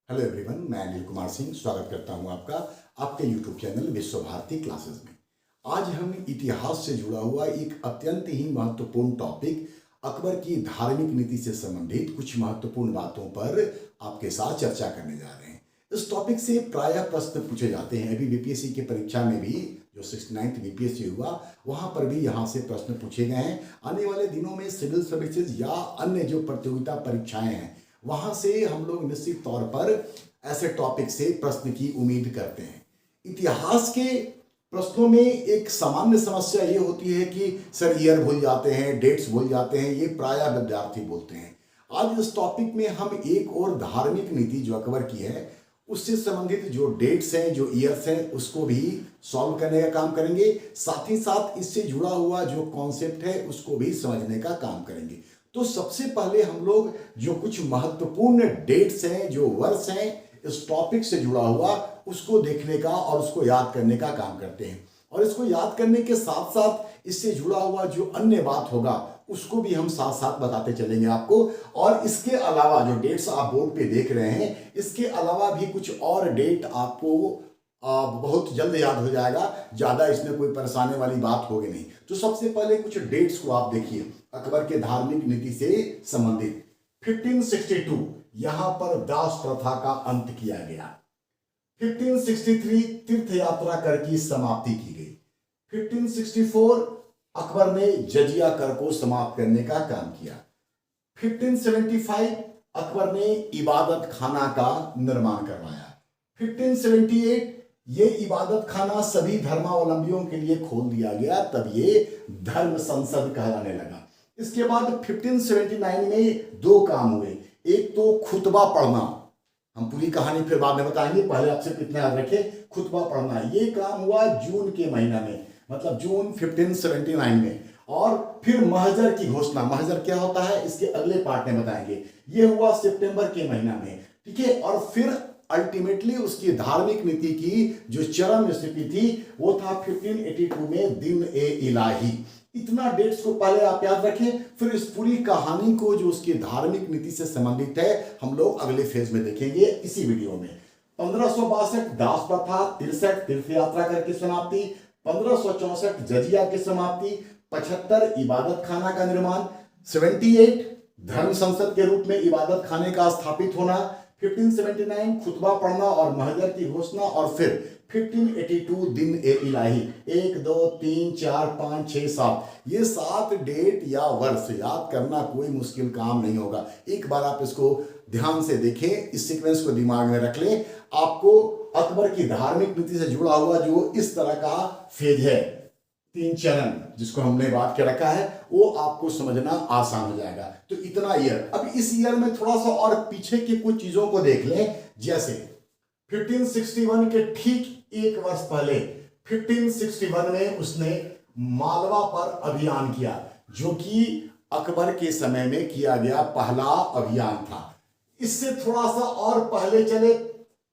Hello everyone, मैं अनिल कुमार सिंह स्वागत करता हूं आपका आपके यूट्यूब चैनल विश्व भारती क्लासेस में। आज हम इतिहास से जुड़ा हुआ एक अत्यंत ही महत्वपूर्ण टॉपिक अकबर की धार्मिक नीति से संबंधित कुछ महत्वपूर्ण बातों पर आपके साथ चर्चा करने जा रहे हैं। इस टॉपिक से प्रायः प्रश्न पूछे जाते हैं। अभी बीपीएससी की परीक्षा में भी जो 69th बीपीएससी हुआ वहां पर भी यहाँ से प्रश्न पूछे गए हैं। आने वाले दिनों में सिविल सर्विसेज या अन्य जो प्रतियोगिता परीक्षाएं हैं वहां से हम लोग निश्चित तौर पर ऐसे टॉपिक से प्रश्न की उम्मीद करते हैं। इतिहास के प्रश्नों में एक सामान्य समस्या ये होती है कि सर ईयर भूल जाते हैं, डेट्स भूल जाते हैं, ये प्रायः विद्यार्थी बोलते हैं। आज इस टॉपिक में हम एक और धार्मिक नीति जो अकबर की है उससे संबंधित जो डेट्स हैं, जो ईयर्स हैं, उसको भी सॉल्व करने का काम करेंगे। साथ ही साथ इससे जुड़ा हुआ जो कॉन्सेप्ट है उसको भी समझने का काम करेंगे। तो सबसे पहले हम लोग जो कुछ महत्वपूर्ण डेट्स हैं, जो वर्ष हैं, इस टॉपिक से जुड़ा हुआ उसको देखने का और उसको याद करने का काम करते हैं। और इसको याद करने के साथ साथ इससे जुड़ा हुआ जो अन्य बात होगा उसको भी हम साथ साथ बताते चलेंगे आपको। और इसके अलावा जो डेट्स आप बोर्ड पे देख रहे हैं, इसके अलावा भी कुछ और डेट आपको बहुत जल्द याद हो जाएगा। ज़्यादा इसमें कोई परेशानी वाली बात होगी नहीं। तो सबसे पहले कुछ डेट्स को आप देखिए अकबर के धार्मिक नीति से संबंधित। 1562 यहां पर दास प्रथा का अंत किया गया। 1563 तीर्थ यात्रा कर की समाप्ति की गई। 1564 अकबर ने जजिया कर को समाप्त करने का काम किया। 1575 अकबर ने इबादत खाना का निर्माण करवाया। 1578 ये इबादत खाना सभी धर्मावलंबियों के लिए खोल दिया गया, तब ये धर्म संसद कहलाने लगा। इसके बाद 1579 में दो काम हुए। एक तो खुतबा पढ़ना, हम पूरी कहानी फिर बाद में बताएंगे, पहले आपसे कितना याद रखें, खुतबा पढ़ना ये काम हुआ जून के महीना में, मतलब जून 1579 में। और फिर महजर की घोषणा, महजर क्या होता है इसके अगले पार्ट में बताएंगे, ये हुआ सितंबर के महीना में, ठीक है। और फिर अल्टीमेटली उसकी धार्मिक नीति की जो चरम स्थिति थी वो था 1582 में दिन ए इलाही। इतना डेट्स को पहले आप याद रखें, फिर इस पूरी कहानी को जो उसकी धार्मिक नीति से संबंधित है हम लोग अगले फेज में देखेंगे इसी वीडियो में। 1562 दास प्रथा, 63 तीर्थ यात्रा करके समाप्ति, 1564 जजिया की समाप्ति, 75 इबादत खाना का निर्माण, 78 धर्म संसद के रूप में इबादत खाने का स्थापित होना, 1579 खुतबा पढ़ना और महजर की घोषणा, और फिर 1582 दिन ए इलाही। 1 2 3 4 5 6 7 ये 7 डेट या वर्ष याद करना कोई मुश्किल काम नहीं होगा। एक बार आप इसको ध्यान से देखें, इस सीक्वेंस को दिमाग में रख लें। आपको अकबर की धार्मिक नीति से जुड़ा हुआ जो इस तरह का फेज है, 3 चरण जिसको हमने बात के रखा है, वो आपको समझना आसान हो जाएगा। तो इतना ईयर। अब इस ईयर में थोड़ा सा और पीछे की कुछ चीजों को देख लें। जैसे 1561 के ठीक एक वर्ष पहले 1561 में उसने मालवा पर अभियान किया, जो कि अकबर के समय में किया गया पहला अभियान था। इससे थोड़ा सा और पहले चले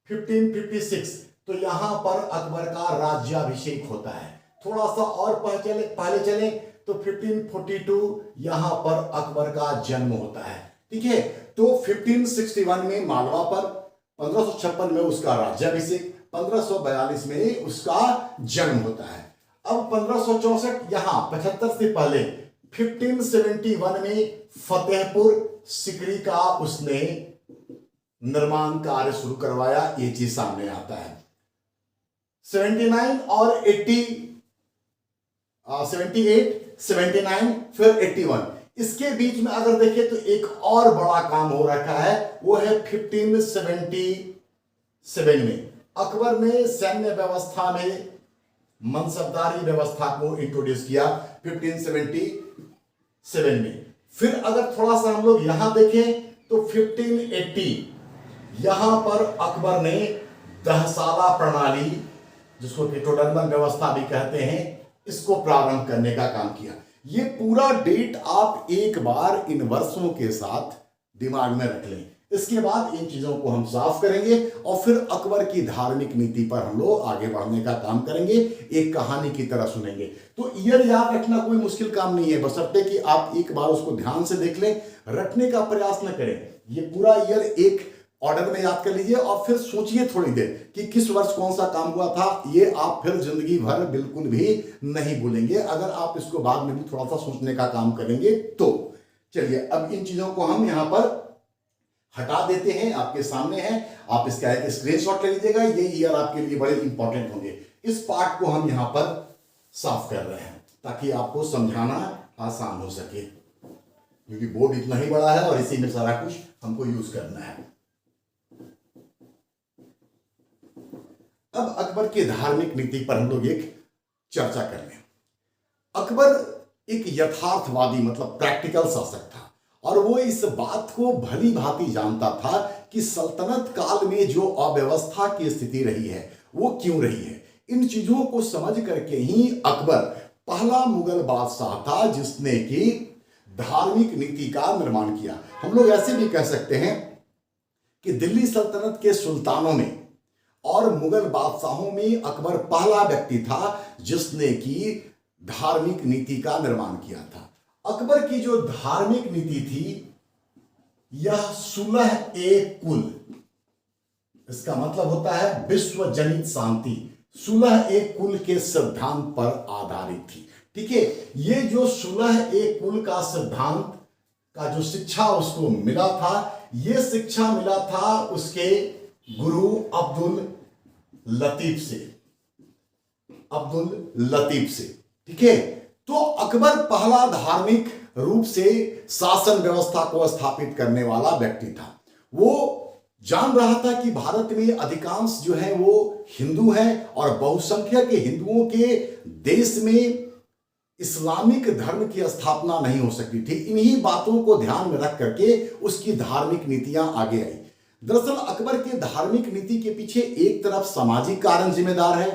1556, तो यहां पर अकबर का राज्याभिषेक होता है। थोड़ा सा और पहले चले तो 1542 यहां पर अकबर का जन्म होता है, ठीक है। तो 1561 में मालवा पर, 1556 में उसका राज्याभिषेक, 1542 में उसका जन्म होता है। अब 1564 यहां 75 से पहले 1571 में फतेहपुर सिकरी का उसने निर्माण कार्य शुरू करवाया, ये चीज सामने आता है। 79 और 78, 79 फिर 81, इसके बीच में अगर देखें तो एक और बड़ा काम हो रखा है, वो है 1577 में अकबर ने सैन्य व्यवस्था में मनसबदारी व्यवस्था को इंट्रोड्यूस किया 1577 में। फिर अगर थोड़ा सा हम लोग यहां देखें तो 1580 यहां पर अकबर ने दहसाला प्रणाली, जिसको पिटोडर्मन व्यवस्था भी कहते हैं, इसको प्रारंभ करने का काम किया। ये पूरा डेट आप एक बार इन वर्षों के साथ दिमाग में रख लें। इसके बाद इन चीजों को हम साफ करेंगे और फिर अकबर की धार्मिक नीति पर हम लोग आगे बढ़ने का काम करेंगे, एक कहानी की तरह सुनेंगे। तो ईयर याद रखना कोई मुश्किल काम नहीं है, बशर्ते कि आप एक बार उसको ध्यान से देख लें, रखने का प्रयास न करें। ये पूरा ईयर एक ऑर्डर में याद कर लीजिए और फिर सोचिए थोड़ी देर कि किस वर्ष कौन सा काम हुआ था। ये आप फिर जिंदगी भर बिल्कुल भी नहीं भूलेंगे अगर आप इसको बाद में भी थोड़ा सा सोचने का काम करेंगे तो। चलिए अब इन चीजों को हम यहां पर हटा देते हैं, आपके सामने है, आप इसका एक स्क्रीनशॉट ले लीजिएगा। ये ईयर आपके लिए बड़े इंपॉर्टेंट होंगे। इस पार्ट को हम यहां पर साफ कर रहे हैं ताकि आपको समझाना आसान हो सके, क्योंकि बोर्ड इतना ही बड़ा है और इसी में सारा कुछ हमको यूज करना है। अब अकबर की धार्मिक नीति पर हम लोग एक चर्चा कर लें। अकबर एक यथार्थवादी मतलब प्रैक्टिकल शासक था और वो इस बात को भली भांति जानता था कि सल्तनत काल में जो अव्यवस्था की स्थिति रही है वो क्यों रही है। इन चीजों को समझ करके ही अकबर पहला मुगल बादशाह था जिसने कि धार्मिक नीति का निर्माण किया। हम लोग ऐसे भी कह सकते हैं कि दिल्ली सल्तनत के सुल्तानों में और मुगल बादशाहों में अकबर पहला व्यक्ति था जिसने कि धार्मिक नीति का निर्माण किया था। अकबर की जो धार्मिक नीति थी यह सुलह ए कुल, इसका मतलब होता है विश्व जनित शांति, सुलह ए कुल के सिद्धांत पर आधारित थी। ठीक है, ये जो सुलह ए कुल का सिद्धांत का जो शिक्षा उसको मिला था, ये शिक्षा मिला था उसके गुरु अब्दुल लतीफ से। ठीक है, तो अकबर पहला धार्मिक रूप से शासन व्यवस्था को स्थापित करने वाला व्यक्ति था। वो जान रहा था कि भारत में अधिकांश जो है वो हिंदू हैं और बहुसंख्यक हिंदुओं के देश में इस्लामिक धर्म की स्थापना नहीं हो सकती थी। इन्हीं बातों को ध्यान में रख करके उसकी धार्मिक नीतियां आगे आई। दरअसल अकबर के धार्मिक नीति के पीछे एक तरफ सामाजिक कारण जिम्मेदार है,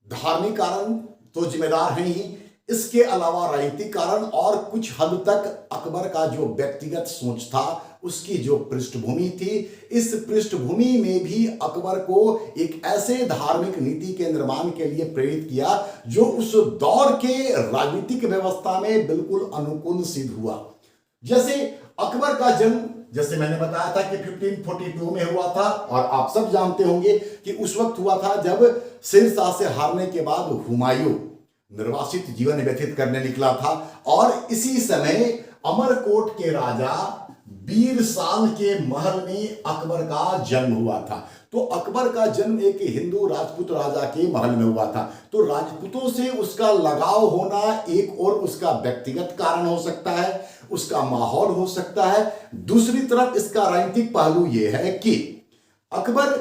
धार्मिक कारण तो जिम्मेदार है ही, इसके अलावा राजनीतिक कारण और कुछ हद तक अकबर का जो व्यक्तिगत सोच था उसकी जो पृष्ठभूमि थी, इस पृष्ठभूमि में भी अकबर को एक ऐसे धार्मिक नीति के निर्माण के लिए प्रेरित किया जो उस दौर के राजनीतिक व्यवस्था में बिल्कुल अनुकूल सिद्ध हुआ। जैसे अकबर का जन्म जैसे मैंने बताया था कि 1542 में हुआ था और आप सब जानते होंगे कि उस वक्त हुआ था जब शेरशाह से हारने के बाद हुमायूं निर्वासित जीवन व्यतीत करने निकला था और इसी समय अमरकोट के राजा बीरसाल के महल में अकबर का जन्म हुआ था। तो अकबर का जन्म एक हिंदू राजपूत राजा के महल में हुआ था। तो राजपूतों से उसका लगाव होना एक और उसका व्यक्तिगत कारण हो सकता है, उसका माहौल हो सकता है। दूसरी तरफ इसका राजनीतिक पहलू यह है कि अकबर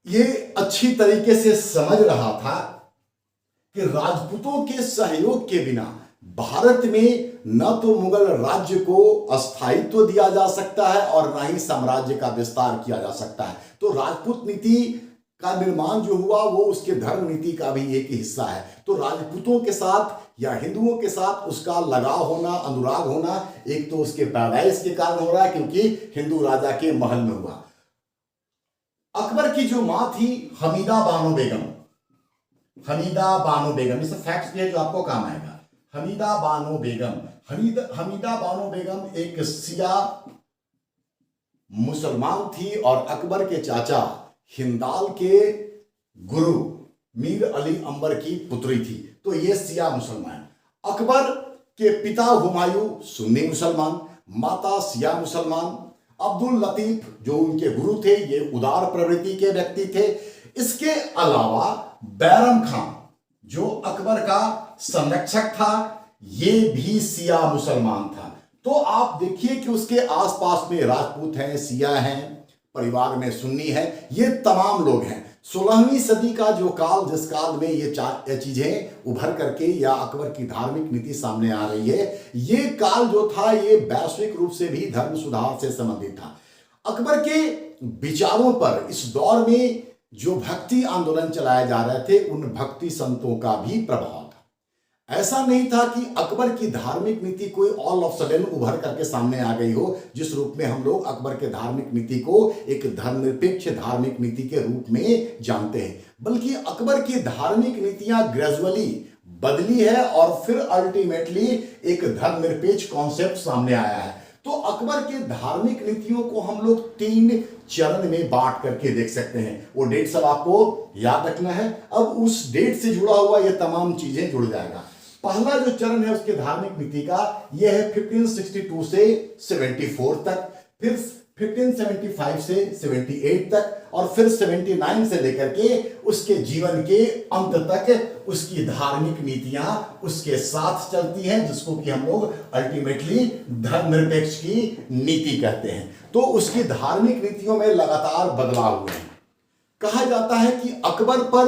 ये अच्छी तरीके से समझ रहा था कि राजपूतों के सहयोग के बिना भारत में न तो मुगल राज्य को अस्थायित्व दिया जा सकता है और न ही साम्राज्य का विस्तार किया जा सकता है। तो राजपूत नीति का निर्माण जो हुआ वो उसके धर्म नीति का भी एक हिस्सा है। तो राजपूतों के साथ या हिंदुओं के साथ उसका लगाव होना, अनुराग होना, एक तो उसके पैदाइश के कारण हो रहा है क्योंकि हिंदू राजा के महल में हुआ। अकबर की जो मां थी हमीदा बानो बेगम, इस फैक्ट्स भी है जो आपको काम आएगा। हमीदा बानो बेगम एक शिया मुसलमान थी और अकबर के चाचा हिंदाल के गुरु मीर अली अंबर की पुत्री थी। तो ये शिया मुसलमान। अकबर के पिता हुमायूं सुन्नी मुसलमान, माता शिया मुसलमान। अब्दुल लतीफ जो उनके गुरु थे ये उदार प्रवृत्ति के व्यक्ति थे। इसके अलावा बैरम खान जो अकबर का संरक्षक था ये भी शिया मुसलमान था। तो आप देखिए कि उसके आसपास में राजपूत हैं, शिया हैं, परिवार में सुन्नी है, ये तमाम लोग हैं। 16वीं सदी का जो काल, जिस काल में ये चीजें उभर करके या अकबर की धार्मिक नीति सामने आ रही है, ये काल जो था ये वैश्विक रूप से भी धर्म सुधार से संबंधित था। अकबर के विचारों पर इस दौर में जो भक्ति आंदोलन चलाए जा रहे थे उन भक्ति संतों का भी प्रभाव था। ऐसा नहीं था कि अकबर की धार्मिक नीति कोई ऑल ऑफ सडन उभर करके सामने आ गई हो, जिस रूप में हम लोग अकबर के धार्मिक नीति को एक धर्मनिरपेक्ष धार्मिक नीति के रूप में जानते हैं, बल्कि अकबर की धार्मिक नीतियां ग्रेजुअली बदली है और फिर अल्टीमेटली एक धर्मनिरपेक्ष कॉन्सेप्ट सामने आया है। तो अकबर के धार्मिक नीतियों को हम लोग 3 चरण में बांट करके देख सकते हैं। वो डेट सब आपको याद रखना है। अब उस डेट से जुड़ा हुआ ये तमाम चीजें जुड़ जाएगा। पहला जो चरण है उसके धार्मिक नीति का, यह है 1562 से 74 तक, फिर 1575 से 78 तक, और फिर 79 से लेकर के उसके जीवन के अंत तक उसकी धार्मिक नीतियां उसके साथ चलती हैं, जिसको कि हम लोग अल्टीमेटली धर्मनिरपेक्ष की नीति कहते हैं। तो उसकी धार्मिक नीतियों में लगातार बदलाव हुए हैं। कहा जाता है कि अकबर पर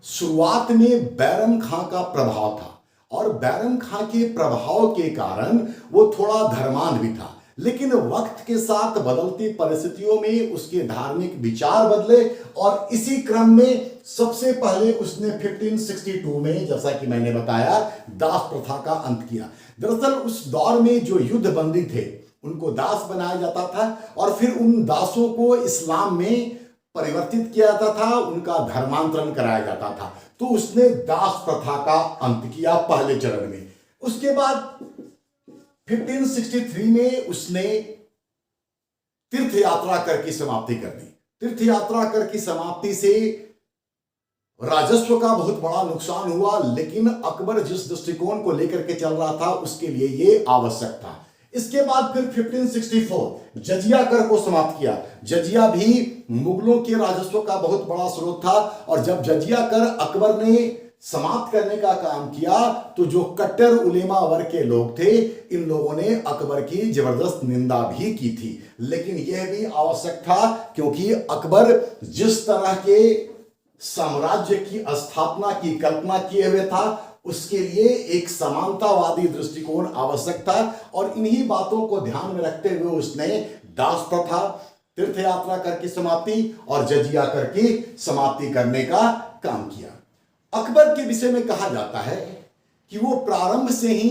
शुरुआत में बैरम खां का प्रभाव था, और बैरम खां के प्रभाव के कारण वो थोड़ा धर्मांध भी था, लेकिन वक्त के साथ बदलती परिस्थितियों में उसके धार्मिक विचार बदले, और इसी क्रम में सबसे पहले उसने 1562 में, जैसा कि मैंने बताया, दास प्रथा का अंत किया। दरअसल उस दौर में जो युद्ध बंदी थे उनको दास बनाया जाता था, और फिर उन दासों को इस्लाम में परिवर्तित किया जाता था, उनका धर्मांतरण कराया जाता था। तो उसने दास प्रथा का अंत किया पहले चरण में। उसके बाद 1563 में उसने तीर्थ यात्रा कर की समाप्ति कर दी। तीर्थ यात्रा कर की समाप्ति से राजस्व का बहुत बड़ा नुकसान हुआ, लेकिन अकबर जिस दृष्टिकोण को लेकर के चल रहा था उसके लिए यह आवश्यक था। इसके बाद फिर 1564 जजिया कर को समाप्त किया। जजिया भी मुगलों के राजस्व का बहुत बड़ा स्रोत था, और जब जजिया कर अकबर ने समाप्त करने का काम किया तो जो कट्टर उलेमा वर्ग के लोग थे, इन लोगों ने अकबर की जबरदस्त निंदा भी की थी। लेकिन यह भी आवश्यक था, क्योंकि अकबर जिस तरह के साम्राज्य की स्थापना की कल्पना किए हुए था, उसके लिए एक समानतावादी दृष्टिकोण आवश्यक था, और इन्हीं बातों को ध्यान में रखते हुए उसने दास प्रथा, तीर्थ यात्रा कर की समाप्ति और जजिया कर की समाप्ति करने का काम किया। अकबर के विषय में कहा जाता है कि वो प्रारंभ से ही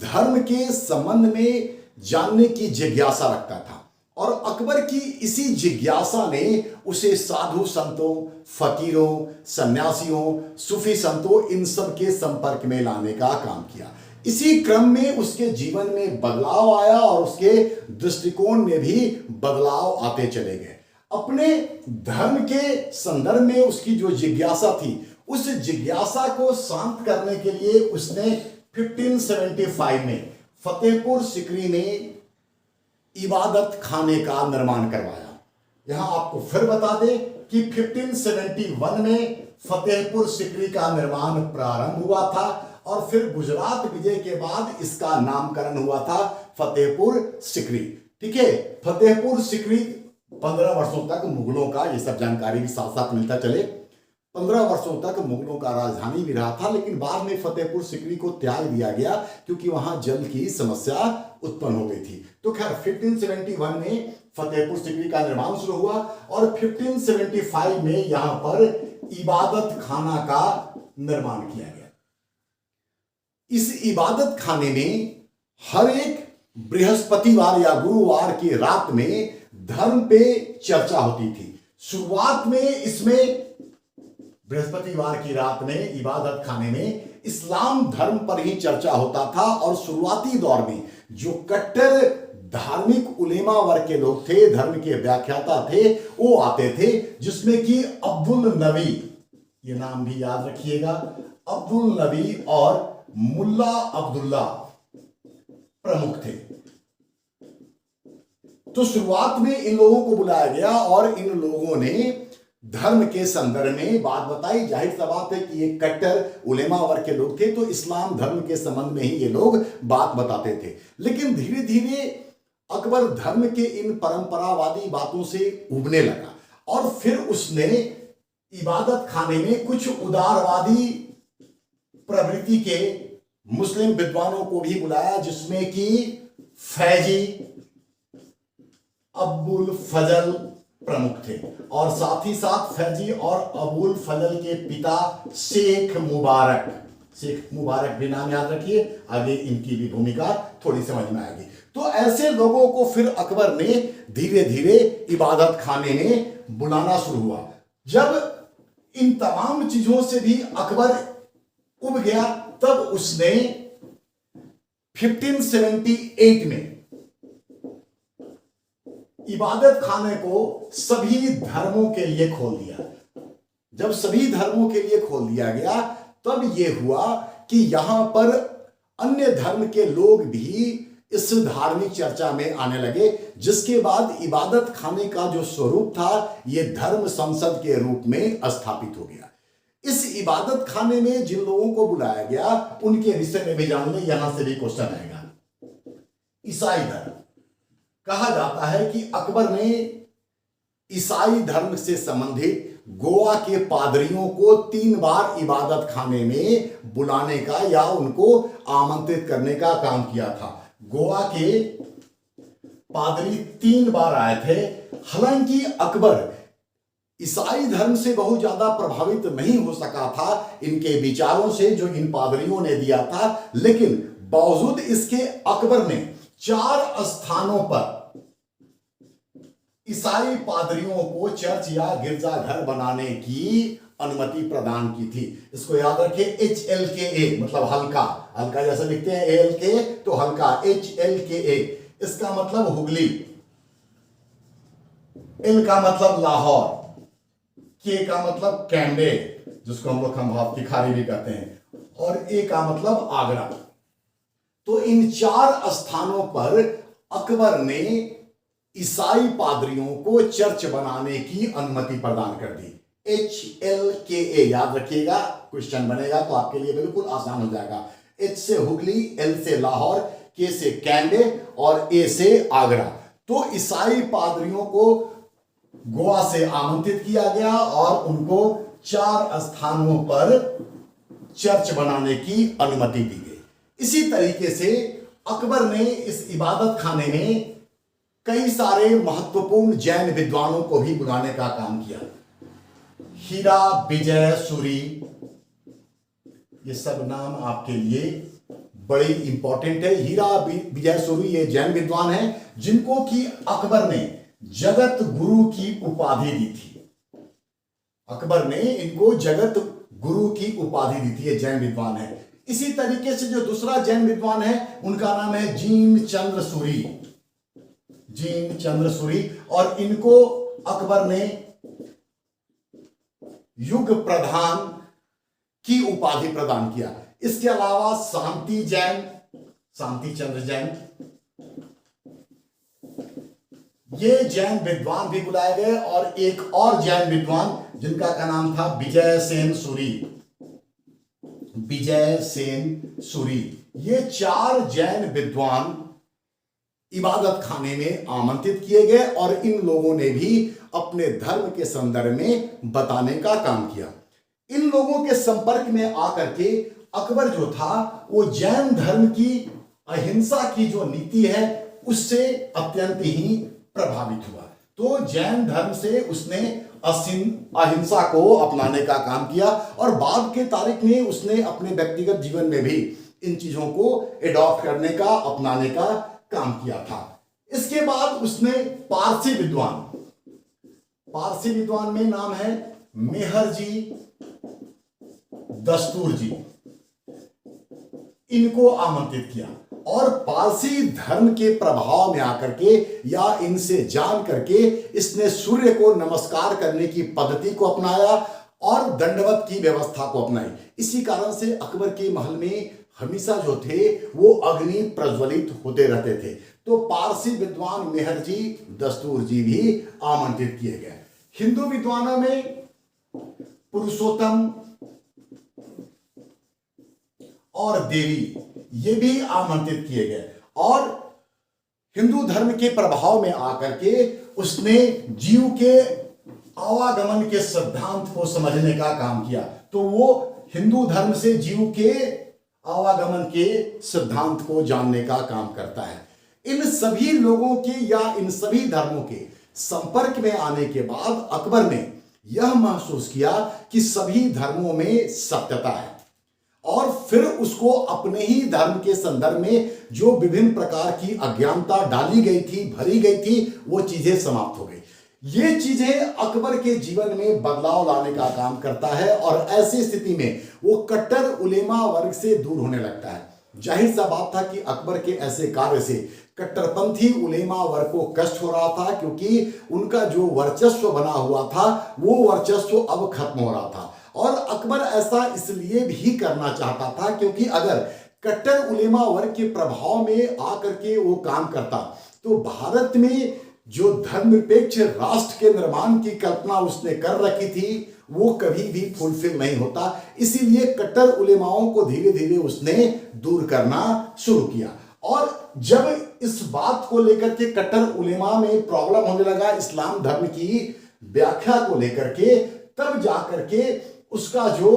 धर्म के संबंध में जानने की जिज्ञासा रखता था, और अकबर की इसी जिज्ञासा ने उसे साधु संतों, फकीरों, सन्यासियों, सूफी संतों, इन सब के संपर्क में लाने का काम किया। इसी क्रम में उसके जीवन में बदलाव आया, और उसके दृष्टिकोण में भी बदलाव आते चले गए। अपने धर्म के संदर्भ में उसकी जो जिज्ञासा थी, उस जिज्ञासा को शांत करने के लिए उसने 1575 में फतेहपुर सिकरी में इबादत खाने का निर्माण करवाया। यहां आपको फिर बता दें कि 1571 में फतेहपुर सिकरी का निर्माण प्रारंभ हुआ था, और फिर गुजरात विजय के बाद इसका नामकरण हुआ था फतेहपुर सिकरी। ठीक है, फतेहपुर सिकरी 15 वर्षों तक मुगलों का, ये सब जानकारी भी साथ साथ मिलता चले, 15 वर्षों तक मुगलों का राजधानी भी रहा था। लेकिन बाद में फतेहपुर सिकरी को त्याग दिया गया, क्योंकि वहां जल की समस्या उत्पन्न हो गई थी। तो खैर 1571 में फतेहपुर सिकरी का निर्माण शुरू हुआ, और 1575 में यहां पर इबादत खाना का निर्माण किया गया। इस इबादत खाने में हर एक बृहस्पतिवार या गुरुवार की रात में धर्म पे चर्चा होती थी। शुरुआत में इसमें बृहस्पतिवार की रात में इबादत खाने में इस्लाम धर्म पर ही चर्चा होता था, और शुरुआती दौर में जो कट्टर धार्मिक उलेमा वर्ग के लोग थे, धर्म के व्याख्याता थे, वो आते थे, जिसमें कि अब्दुल नबी, ये नाम भी याद रखिएगा, अब्दुल नबी और मुल्ला अब्दुल्ला प्रमुख थे। तो शुरुआत में इन लोगों को बुलाया गया, और इन लोगों ने धर्म के संदर्भ में बात बताई। जाहिर सा बात है कि ये कट्टर उलेमा वर्ग के लोग थे, तो इस्लाम धर्म के संबंध में ही ये लोग बात बताते थे। लेकिन धीरे धीरे अकबर धर्म के इन परंपरावादी बातों से उबने लगा, और फिर उसने इबादत खाने में कुछ उदारवादी प्रवृत्ति के मुस्लिम विद्वानों को भी बुलाया, जिसमें कि फैजी, अबुल फजल प्रमुख थे, और साथ ही साथ फैजी और अबुल फजल के पिता शेख मुबारक भी नाम याद रखिए, आगे इनकी भी भूमिका थोड़ी समझ में आएगी। तो ऐसे लोगों को फिर अकबर ने धीरे धीरे इबादत खाने में बुलाना शुरू हुआ। जब इन तमाम चीजों से भी अकबर उब गया, तब उसने 1578 में इबादत खाने को सभी धर्मों के लिए खोल दिया। जब सभी धर्मों के लिए खोल दिया गया तब यह हुआ कि यहां पर अन्य धर्म के लोग भी इस धार्मिक चर्चा में आने लगे, जिसके बाद इबादत खाने का जो स्वरूप था यह धर्म संसद के रूप में स्थापित हो गया। इस इबादत खाने में जिन लोगों को बुलाया गया उनके विषय में भी जान लें, यहां से भी क्वेश्चन आएगा। ईसाई धर्म, कहा जाता है कि अकबर ने ईसाई धर्म से संबंधित गोवा के पादरियों को 3 बार इबादत खाने में बुलाने का या उनको आमंत्रित करने का काम किया था। गोवा के पादरी 3 बार आए थे। हालांकि अकबर ईसाई धर्म से बहुत ज्यादा प्रभावित नहीं हो सका था इनके विचारों से जो इन पादरियों ने दिया था, लेकिन बावजूद इसके अकबर ने 4 स्थानों पर ईसाई पादरियों को चर्च या गिरजाघर बनाने की अनुमति प्रदान की थी। इसको याद रखें, HLKA मतलब हल्का, हल्का जैसे लिखते हैं ALK तो हल्का, HLKA इसका मतलब हुगली, L का मतलब लाहौर, K का मतलब कैम्बे जिसको हम लोग खंभात की खाड़ी भी कहते हैं, और A का मतलब आगरा। तो इन 4 स्थानों पर अकबर ने ईसाई पादरियों को चर्च बनाने की अनुमति प्रदान कर दी। HLKA याद रखिएगा, क्वेश्चन बनेगा तो आपके लिए बिल्कुल आसान हो जाएगा। H से हुगली, L से लाहौर, K से कैम्बे और A से आगरा। तो ईसाई पादरियों को गोवा से आमंत्रित किया गया और उनको 4 स्थानों पर चर्च बनाने की अनुमति दी गई। इसी तरीके से अकबर ने इस इबादत खाने में कई सारे महत्वपूर्ण जैन विद्वानों को भी बुलाने का काम किया। हीरा विजय सूरी, ये सब नाम आपके लिए बड़े इंपॉर्टेंट है। हीरा विजय सूरी ये जैन विद्वान हैं जिनको कि अकबर ने जगत गुरु की उपाधि दी थी। अकबर ने इनको जगत गुरु की उपाधि दी थी, ये जैन विद्वान है। इसी तरीके से जो दूसरा जैन विद्वान है उनका नाम है जीन चंद्र सूरी, जीन चंद्र सूरी, और इनको अकबर ने युग प्रधान की उपाधि प्रदान किया। इसके अलावा शांति जैन, शांति चंद्र जैन, ये जैन विद्वान भी बुलाए गए, और एक और जैन विद्वान जिनका का नाम था विजय सेन सूरी, विजय सेन सूरी। ये 4 जैन विद्वान इबादत खाने में आमंत्रित किए गए और इन लोगों ने भी अपने धर्म के संदर्भ में बताने का काम किया। इन लोगों के संपर्क में आकर के अकबर जो था वो जैन धर्म की अहिंसा की जो नीति है उससे अत्यंत ही प्रभावित हुआ। तो जैन धर्म से उसने अहिंसा को अपनाने का काम किया और बाद के तारीख में उसने अपने व्यक्तिगत जीवन में भी इन चीजों को एडॉप्ट करने का, अपनाने का काम किया था। इसके बाद उसने पारसी विद्वान, पारसी विद्वान में नाम है मेहर जी दस्तूर जी, इनको आमंत्रित किया और पारसी धर्म के प्रभाव में आकर के या इनसे जान करके इसने सूर्य को नमस्कार करने की पद्धति को अपनाया और दंडवत की व्यवस्था को अपनाई। इसी कारण से अकबर के महल में हमेशा जो थे वो अग्नि प्रज्वलित होते रहते थे। तो पारसी विद्वान मेहर जी दस्तूर जी भी आमंत्रित किए गए। हिंदू विद्वानों में पुरुषोत्तम और देवी ये भी आमंत्रित किए गए और हिंदू धर्म के प्रभाव में आकर के उसने जीव के आवागमन के सिद्धांत को समझने का काम किया। तो वो हिंदू धर्म से जीव के आवागमन के सिद्धांत को जानने का काम करता है। इन सभी लोगों के या इन सभी धर्मों के संपर्क में आने के बाद अकबर ने यह महसूस किया कि सभी धर्मों में सत्यता है और फिर उसको अपने ही धर्म के संदर्भ में जो विभिन्न प्रकार की अज्ञानता डाली गई थी, भरी गई थी, वो चीजें समाप्त हो गई। ये चीजें अकबर के जीवन में बदलाव लाने का काम करता है और ऐसी स्थिति में वो कट्टर उलेमा वर्ग से दूर होने लगता है। जाहिर सा बात था कि अकबर के ऐसे कार्य से कट्टरपंथी उलेमा वर्ग को कष्ट हो रहा था, क्योंकि उनका जो वर्चस्व बना हुआ था वो वर्चस्व अब खत्म हो रहा था। और अकबर ऐसा इसलिए भी करना चाहता था क्योंकि अगर कट्टर उलेमा वर्ग के प्रभाव में आकर के वो काम करता तो भारत में जो धर्मनिरपेक्ष राष्ट्र के निर्माण की कल्पना उसने कर रखी थी वो कभी भी फुलफिल नहीं होता। इसीलिए कट्टर उलेमाओं को धीरे धीरे उसने दूर करना शुरू किया। और जब इस बात को लेकर के कट्टर उलेमा में प्रॉब्लम होने लगा इस्लाम धर्म की व्याख्या को लेकर के, तब जाकर के उसका जो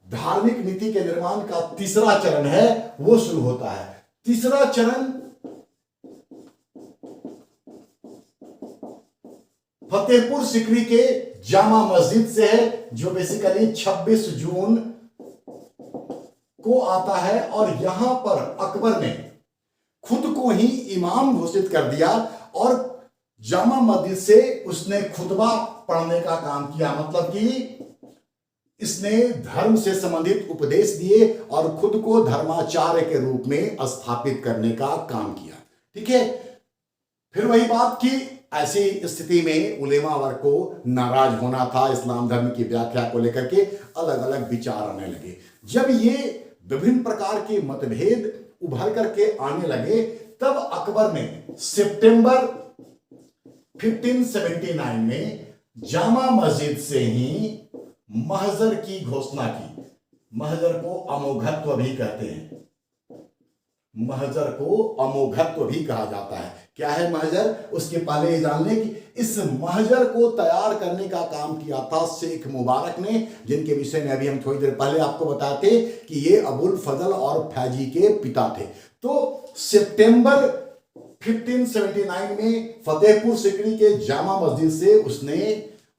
धार्मिक नीति के निर्माण का तीसरा चरण है वो शुरू होता है। तीसरा चरण फतेहपुर सिकरी के जामा मस्जिद से है, जो बेसिकली 26 जून को आता है। और यहां पर अकबर ने खुद को ही इमाम घोषित कर दिया और जामा मस्जिद से उसने खुतबा पढ़ने का काम किया। मतलब कि इसने धर्म से संबंधित उपदेश दिए और खुद को धर्माचार्य के रूप में स्थापित करने का काम किया। ठीक है, फिर वही बात कि ऐसी स्थिति में उलेमा वर्ग को नाराज होना था, इस्लाम धर्म की व्याख्या को लेकर के अलग अलग विचार आने लगे। जब ये विभिन्न प्रकार के मतभेद उभर करके आने लगे तब अकबर ने सितंबर 1579 में जामा मस्जिद से ही महजर की घोषणा की। महजर को अमोघत्व भी कहते हैं, महजर को अमोघत्व भी कहा जाता है। क्या है महजर? उसके पहले ये जान लें कि इस महजर को तैयार करने का काम किया था शेख मुबारक ने, जिनके विषय में अभी हम थोड़ी देर पहले आपको बताते कि ये अबुल फजल और फैजी के पिता थे। तो सितंबर 1579 में फतेहपुर सिकरी के जामा मस्जिद से उसने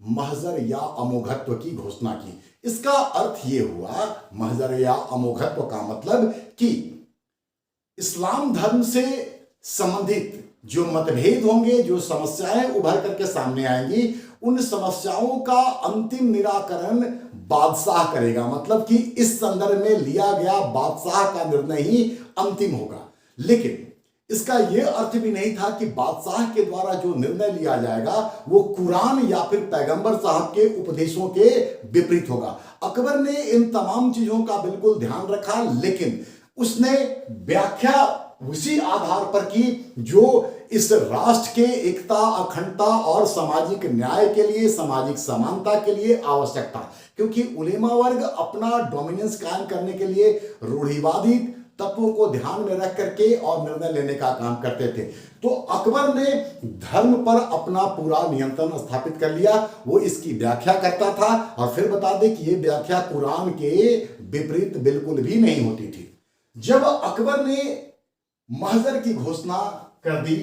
महजर या अमोघत्व की घोषणा की। इसका अर्थ ये हुआ, महजर या अमोघत्व का मतलब कि इस्लाम धर्म से संबंधित जो मतभेद होंगे, जो समस्याएं उभर करके सामने आएंगी, उन समस्याओं का अंतिम निराकरण बादशाह करेगा। मतलब कि इस संदर्भ में लिया गया बादशाह का निर्णय ही अंतिम होगा। लेकिन इसका यह अर्थ भी नहीं था कि बादशाह के द्वारा जो निर्णय लिया जाएगा वो कुरान या फिर पैगंबर साहब के उपदेशों के विपरीत होगा। अकबर ने इन तमाम चीजों का बिल्कुल ध्यान रखा, लेकिन उसने व्याख्या उसी आधार पर की जो इस राष्ट्र के एकता, अखंडता और सामाजिक न्याय के लिए, सामाजिक समानता के लिए आवश्यक था। क्योंकि उलेमा वर्ग अपना डोमिनेंस कायम करने के लिए रूढ़िवादी तत्वों को ध्यान में रख करके और निर्णय लेने का काम करते थे। तो अकबर ने धर्म पर अपना पूरा नियंत्रण स्थापित कर लिया। वो इसकी व्याख्या करता था और फिर बता दें कि ये व्याख्या कुरान के विपरीत बिल्कुल भी नहीं होती थी। जब अकबर ने महजर की घोषणा कर दी,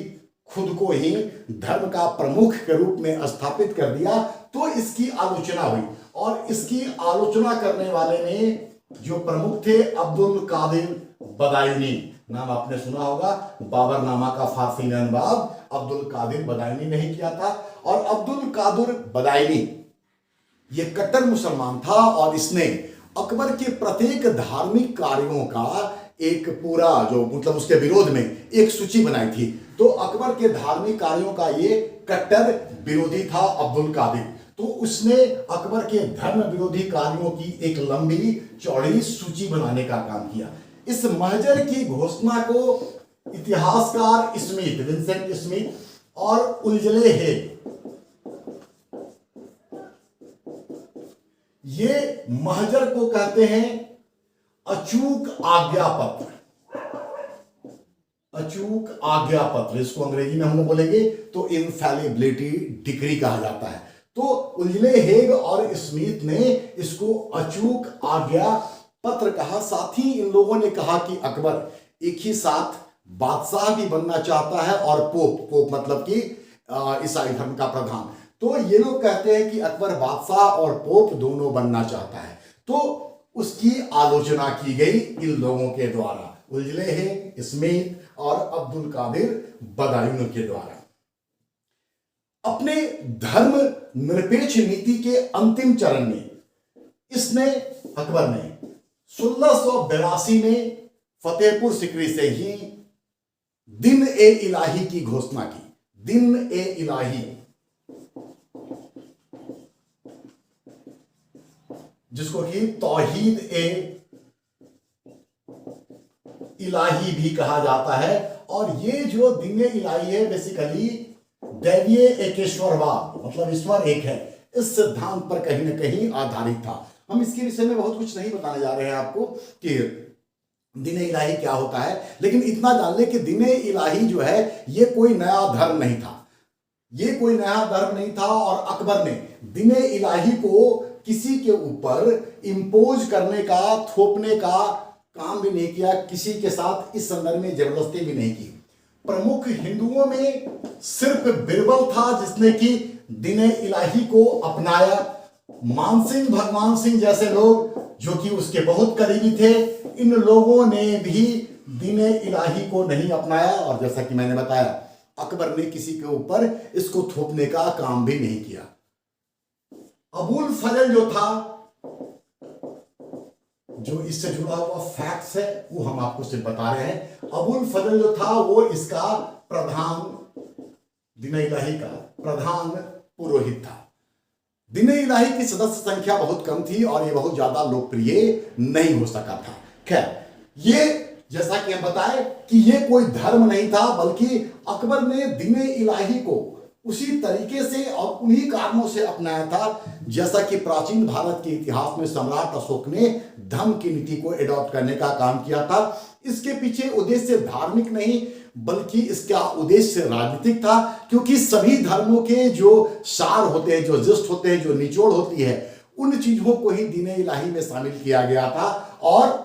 खुद को ही धर्म का प्रमुख के रूप में स्थापित कर दिया, तो इसकी आलोचना हुई। और इसकी आलोचना करने वाले में जो प्रमुख थे अब्दुल कादिर बदायूनी, नाम आपने सुना होगा। बाबरनामा का फारसी में अनुवाद अब्दुल कादिर बदायूनी ने ही किया था। और अब्दुल कादिर बदायूनी ये कट्टर मुसलमान था और इसने अकबर के प्रत्येक धार्मिक कार्यों का एक पूरा जो मतलब उसके विरोध में एक सूची बनाई थी। तो अकबर के धार्मिक कार्यों का ये कट्टर विरोधी था अब्दुल कादिर। तो उसने अकबर के धर्म विरोधी कार्यों की एक लंबी चौड़ी सूची बनाने का काम किया। इस महजर की घोषणा को इतिहासकार स्मिथ, विंसेंट स्मिथ और उल्जले हेग, ये महजर को कहते हैं अचूक आज्ञा पत्र। अचूक आज्ञा पत्र, इसको अंग्रेजी में हम लोग बोलेंगे तो इनफैलिबिलिटी डिक्री कहा जाता है। तो उल्जले हेग और स्मिथ ने इसको अचूक आज्ञा पत्र कहा। साथ ही इन लोगों ने कहा कि अकबर एक ही साथ बादशाह भी बनना चाहता है और पोप मतलब कि ईसाई धर्म का प्रधान। तो ये लोग कहते हैं कि अकबर बादशाह और पोप दोनों बनना चाहता है। तो उसकी आलोचना की गई इन लोगों के द्वारा, उल्जले हेग, स्मिथ और अब्दुल कादिर बदायूनी के द्वारा। अपने धर्म निरपेक्ष नीति के अंतिम चरण में इसने, अकबर ने 1682 में फतेहपुर सिकरी से ही दिन ए इलाही की घोषणा की। दिन ए इलाही, जिसको कि तौहीद ए इलाही भी कहा जाता है। और ये जो दिन ए इलाही है बेसिकली दैवीय एकेश्वरवाद, मतलब ईश्वर एक है, इस सिद्धांत पर कहीं ना कहीं आधारित था। हम इसके विषय में बहुत कुछ नहीं बताने जा रहे हैं आपको कि दिन ए इलाही क्या होता है, लेकिन इतना जान ले कि दिन ए इलाही जो है ये कोई नया धर्म नहीं था, ये कोई नया धर्म नहीं था। और अकबर ने दिन ए इलाही को किसी के ऊपर इंपोज करने का, थोपने का काम भी नहीं किया, किसी के साथ इस संदर्भ में जबरदस्ती भी नहीं की। प्रमुख हिंदुओं में सिर्फ बिरबल था जिसने कि दिन ए इलाही को अपनाया। मानसिंह, भगवान सिंह जैसे लोग जो कि उसके बहुत करीबी थे, इन लोगों ने भी दिन ए इलाही को नहीं अपनाया। और जैसा कि मैंने बताया, अकबर ने किसी के ऊपर इसको थोपने का काम भी नहीं किया। अबुल फजल जो था, जो इससे जुड़ा हुआ फैक्ट्स है वो हम आपको सिर्फ बता रहे हैं। अबुल फजल जो था वो इसका प्रधान, दिन ए इलाही का प्रधान पुरोहित था। दिन ए इलाही की सदस्य संख्या बहुत कम थी और ये बहुत ज्यादा लोकप्रिय नहीं हो सका था। खैर, ये जैसा कि हम बताए कि ये कोई धर्म नहीं था, बल्कि अकबर ने दिन ए इलाही को उसी तरीके से और उन्हीं कारणों से अपनाया था जैसा कि प्राचीन भारत के इतिहास में सम्राट अशोक ने धम्म की नीति को एडॉप्ट करने का काम किया था। इसके पीछे उद्देश्य धार्मिक नहीं बल्कि इसका उद्देश्य राजनीतिक था, क्योंकि सभी धर्मों के जो सार होते हैं, जो जिस्ट होते हैं, जो निचोड़ होती है, उन चीजों को ही दिन ए इलाही में शामिल किया गया था। और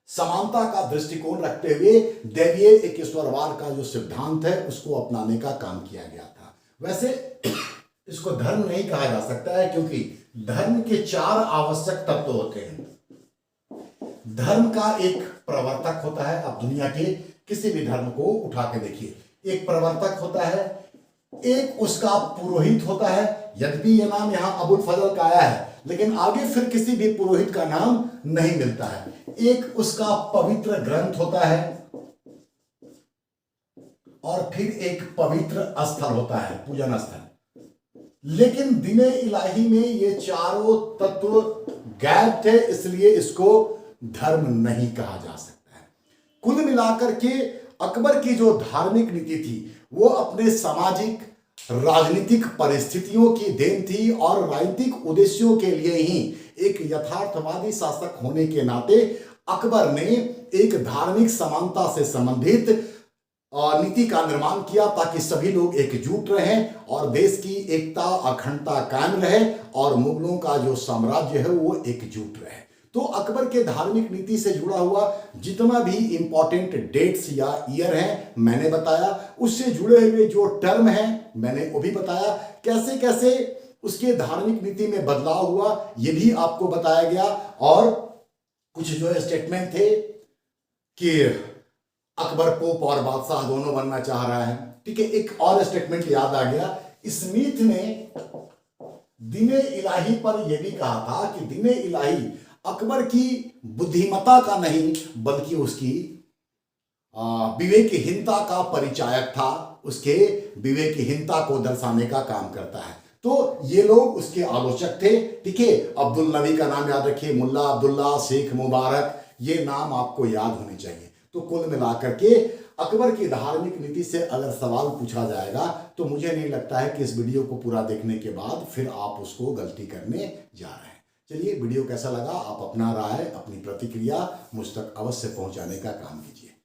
समानता का दृष्टिकोण रखते हुए दैवीय एकेश्वरवाद का जो सिद्धांत है उसको अपनाने का काम किया गया था। वैसे इसको धर्म नहीं कहा जा सकता है, क्योंकि धर्म के 4 आवश्यक तत्व होते हैं। धर्म का एक प्रवर्तक होता है, आप दुनिया के किसी भी धर्म को उठा के देखिए, एक प्रवर्तक होता है, एक उसका पुरोहित होता है। यद्यपि यह नाम यहां अबुल फजल का आया है, लेकिन आगे फिर किसी भी पुरोहित का नाम नहीं मिलता है। एक उसका पवित्र ग्रंथ होता है और फिर एक पवित्र स्थल होता है, पूजन स्थल। लेकिन दिन ए इलाही में ये चारों तत्व गायब थे, इसलिए इसको धर्म नहीं कहा जा सकता है। कुल मिलाकर के अकबर की जो धार्मिक नीति थी वो अपने सामाजिक राजनीतिक परिस्थितियों की देन थी और राजनीतिक उद्देश्यों के लिए ही एक यथार्थवादी शासक होने के नाते अकबर ने एक धार्मिक समानता से संबंधित नीति का निर्माण किया ताकि सभी लोग एकजुट रहें और देश की एकता अखंडता कायम रहे और मुगलों का जो साम्राज्य है वो एकजुट रहे। तो अकबर के धार्मिक नीति से जुड़ा हुआ जितना भी इंपॉर्टेंट डेट्स या ईयर हैं मैंने बताया, उससे जुड़े हुए जो टर्म हैं मैंने वो भी बताया, कैसे कैसे उसके धार्मिक नीति में बदलाव हुआ ये भी आपको बताया गया। और कुछ जो स्टेटमेंट थे कि अकबर पोप और बादशाह दोनों बनना चाह रहा है, ठीक है। एक और स्टेटमेंट याद आ गया, स्मिथ ने दिन ए इलाही पर यह भी कहा था कि दिन ए इलाही अकबर की बुद्धिमत्ता का नहीं बल्कि उसकी विवेकहीनता का परिचायक था, उसके विवेकहीनता को दर्शाने का काम करता है। तो ये लोग उसके आलोचक थे, ठीक है। अब्दुल नबी का नाम याद रखिए, मुल्ला अब्दुल्ला, शेख मुबारक, ये नाम आपको याद होने चाहिए। तो कुल मिलाकर के अकबर की धार्मिक नीति से अगर सवाल पूछा जाएगा तो मुझे नहीं लगता है कि इस वीडियो को पूरा देखने के बाद फिर आप उसको गलती करने जा रहे हैं। चलिए, वीडियो कैसा लगा, आप अपना राय, अपनी प्रतिक्रिया मुझ तक अवश्य पहुंचाने का काम कीजिए।